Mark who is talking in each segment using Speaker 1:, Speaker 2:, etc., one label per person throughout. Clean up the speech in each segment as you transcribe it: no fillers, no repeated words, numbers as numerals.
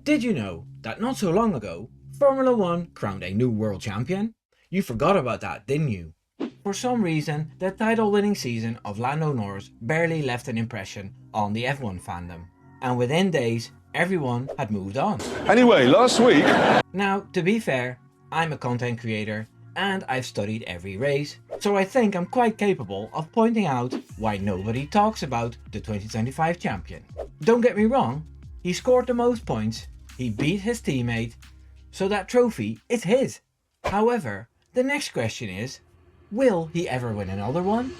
Speaker 1: But did you know that not so long ago, Formula 1 crowned a new world champion? You forgot about that, didn't you? For some reason, the title-winning season of Lando Norris barely left an impression on the F1 fandom. And within days, everyone had moved on.
Speaker 2: Anyway, last week...
Speaker 1: Now, to be fair, I'm a content creator and I've studied every race, so I think I'm quite capable of pointing out why nobody talks about the 2025 champion. Don't get me wrong, he scored the most points, he beat his teammate, so that trophy is his. However, the next question is, will he ever win another one?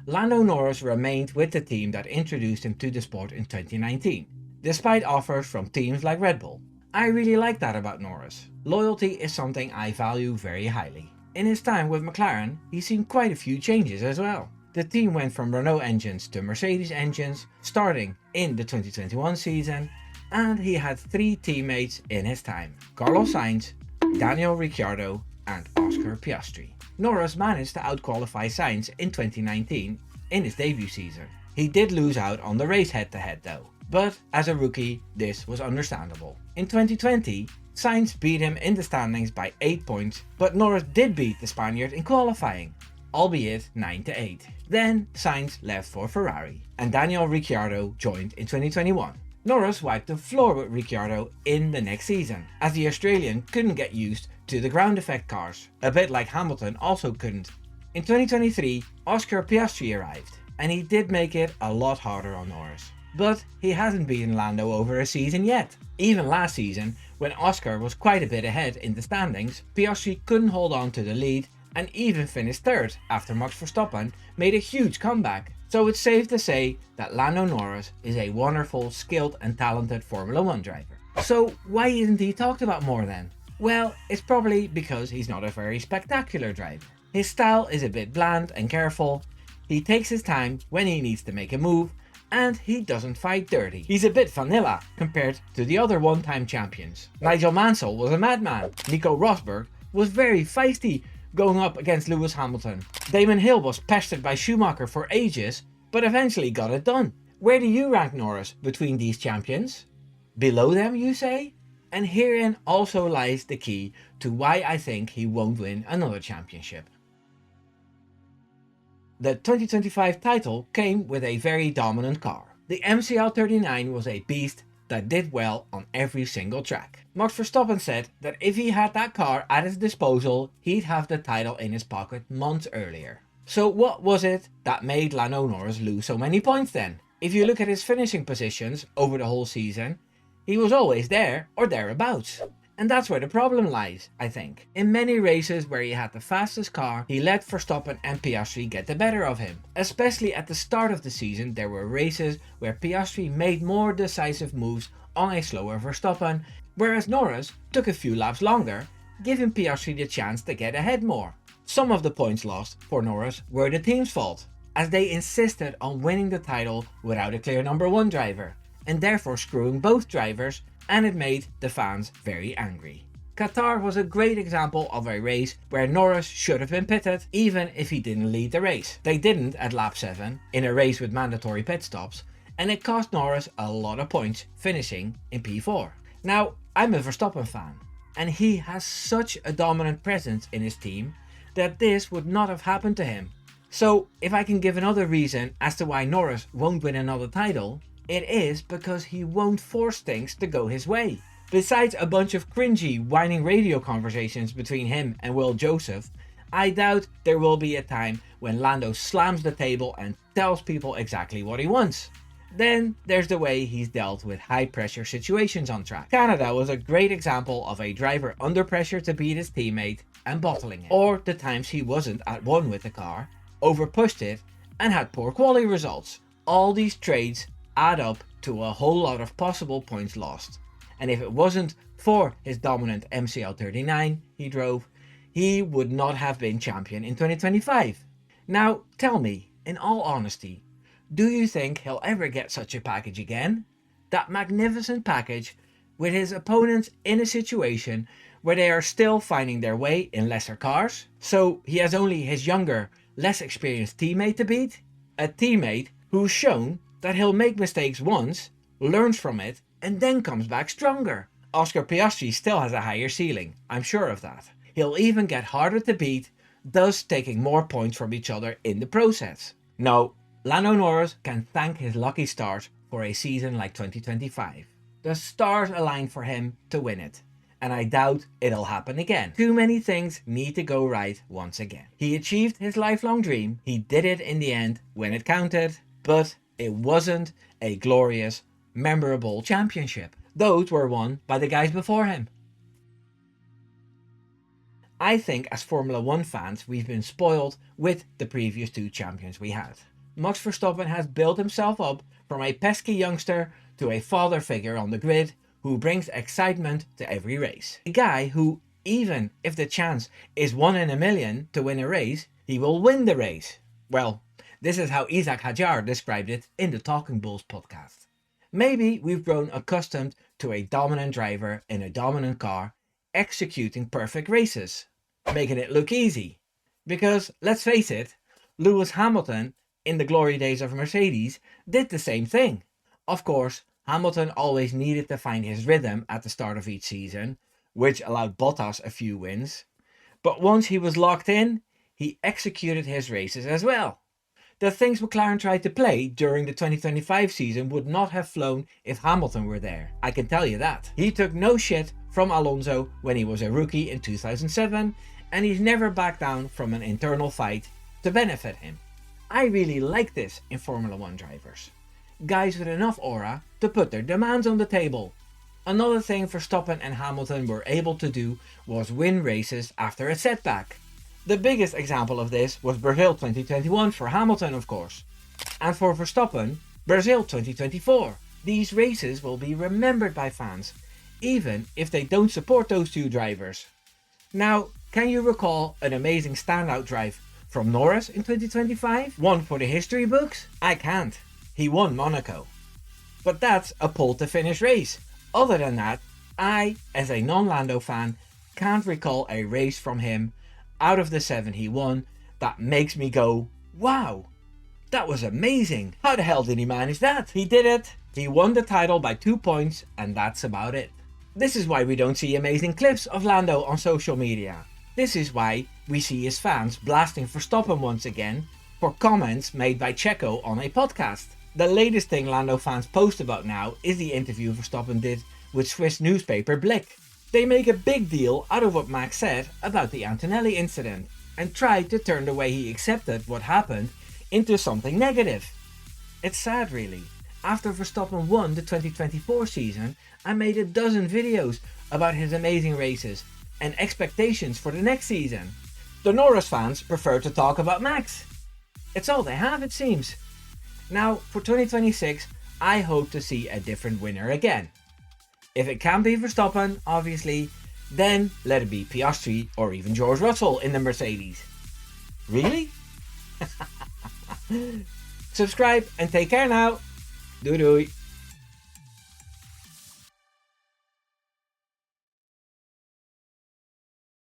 Speaker 1: Lando Norris remained with the team that introduced him to the sport in 2019, despite offers from teams like Red Bull. I really like that about Norris. Loyalty is something I value very highly. In his time with McLaren, he's seen quite a few changes as well. The team went from Renault engines to Mercedes engines, starting in the 2021 season, and he had 3 teammates in his time: Carlos Sainz, Daniel Ricciardo, and Oscar Piastri. Norris managed to outqualify Sainz in 2019 in his debut season. He did lose out on the race head-to-head though, but as a rookie this was understandable. In 2020, Sainz beat him in the standings by 8 points, but Norris did beat the Spaniard in qualifying, albeit 9-8. Then Sainz left for Ferrari, and Daniel Ricciardo joined in 2021. Norris wiped the floor with Ricciardo in the next season, as the Australian couldn't get used to the ground effect cars, a bit like Hamilton also couldn't. In 2023, Oscar Piastri arrived, and he did make it a lot harder on Norris. But he hasn't beaten Lando over a season yet. Even last season, when Oscar was quite a bit ahead in the standings, Piastri couldn't hold on to the lead and even finished third after Max Verstappen made a huge comeback. So it's safe to say that Lando Norris is a wonderful, skilled and talented Formula 1 driver. So why isn't he talked about more then? Well, it's probably because he's not a very spectacular driver. His style is a bit bland and careful, he takes his time when he needs to make a move, and he doesn't fight dirty. He's a bit vanilla compared to the other one-time champions. Nigel Mansell was a madman, Nico Rosberg was very feisty going up against Lewis Hamilton. Damon Hill was pestered by Schumacher for ages, but eventually got it done. Where do you rank Norris between these champions? Below them, you say? And herein also lies the key to why I think he won't win another championship. The 2025 title came with a very dominant car. The MCL39 was a beast that did well on every single track. Max Verstappen said that if he had that car at his disposal, he'd have the title in his pocket months earlier. So what was it that made Lando Norris lose so many points then? If you look at his finishing positions over the whole season, he was always there or thereabouts. And that's where the problem lies, I think. In many races where he had the fastest car, he let Verstappen and Piastri get the better of him. Especially at the start of the season, there were races where Piastri made more decisive moves on a slower Verstappen, whereas Norris took a few laps longer, giving Piastri the chance to get ahead more. Some of the points lost for Norris were the team's fault, as they insisted on winning the title without a clear number 1 driver, and therefore screwing both drivers, and it made the fans very angry. Qatar was a great example of a race where Norris should have been pitted even if he didn't lead the race. They didn't at lap 7 in a race with mandatory pit stops, and it cost Norris a lot of points, finishing in P4. Now, I'm a Verstappen fan, and he has such a dominant presence in his team that this would not have happened to him. So if I can give another reason as to why Norris won't win another title, it is because he won't force things to go his way. Besides a bunch of cringy, whining radio conversations between him and Will Joseph, I doubt there will be a time when Lando slams the table and tells people exactly what he wants. Then there's the way he's dealt with high pressure situations on track. Canada was a great example of a driver under pressure to beat his teammate and bottling it. Or the times he wasn't at one with the car, overpushed it, and had poor quality results. All these traits add up to a whole lot of possible points lost. And if it wasn't for his dominant MCL39 he drove, he would not have been champion in 2025. Now tell me, in all honesty, do you think he'll ever get such a package again? That magnificent package with his opponents in a situation where they are still finding their way in lesser cars, so he has only his younger, less experienced teammate to beat? A teammate who's shown that he'll make mistakes once learns from it, and then comes back stronger. Oscar Piastri still has a higher ceiling, I'm sure of that. He'll even get harder to beat, thus taking more points from each other in the process. No, Lando Norris can thank his lucky start for a season like 2025. The stars aligned for him to win it, and I doubt it'll happen again. Too many things need to go right once again. He achieved his lifelong dream, he did it in the end when it counted, but it wasn't a glorious, memorable championship. Those were won by the guys before him. I think as Formula 1 fans we've been spoiled with the previous two champions we had. Max Verstappen has built himself up from a pesky youngster to a father figure on the grid who brings excitement to every race. A guy who, even if the chance is 1 in a million to win a race, he will win the race. Well, this is how Isaac Hadjar described it in the Talking Bulls podcast. Maybe we've grown accustomed to a dominant driver in a dominant car executing perfect races, making it look easy. Because, let's face it, Lewis Hamilton in the glory days of Mercedes did the same thing. Of course, Hamilton always needed to find his rhythm at the start of each season, which allowed Bottas a few wins. But once he was locked in, he executed his races as well. The things McLaren tried to play during the 2025 season would not have flown if Hamilton were there, I can tell you that. He took no shit from Alonso when he was a rookie in 2007, and he's never backed down from an internal fight to benefit him. I really like this in Formula 1 drivers. Guys with enough aura to put their demands on the table. Another thing Verstappen and Hamilton were able to do was win races after a setback. The biggest example of this was Brazil 2021 for Hamilton, of course. And for Verstappen, Brazil 2024. These races will be remembered by fans, even if they don't support those two drivers. Now, can you recall an amazing standout drive from Norris in 2025? One for the history books? I can't. He won Monaco. But that's a pole to finish race. Other than that, I, as a non-Lando fan, can't recall a race from him out of the 7 he won that makes me go, wow, that was amazing. How the hell did he manage that? He did it. He won the title by 2 points, and that's about it. This is why we don't see amazing clips of Lando on social media. This is why we see his fans blasting Verstappen once again for comments made by Checo on a podcast. The latest thing Lando fans post about now is the interview Verstappen did with Swiss newspaper Blick. They make a big deal out of what Max said about the Antonelli incident and tried to turn the way he accepted what happened into something negative. It's sad really. After Verstappen won the 2024 season, I made a dozen videos about his amazing races and expectations for the next season. The Norris fans prefer to talk about Max. It's all they have, it seems. Now, for 2026, I hope to see a different winner again. If it can't be Verstappen, obviously, then let it be Piastri or even George Russell in the Mercedes. Really? Subscribe and take care now. Doei doei.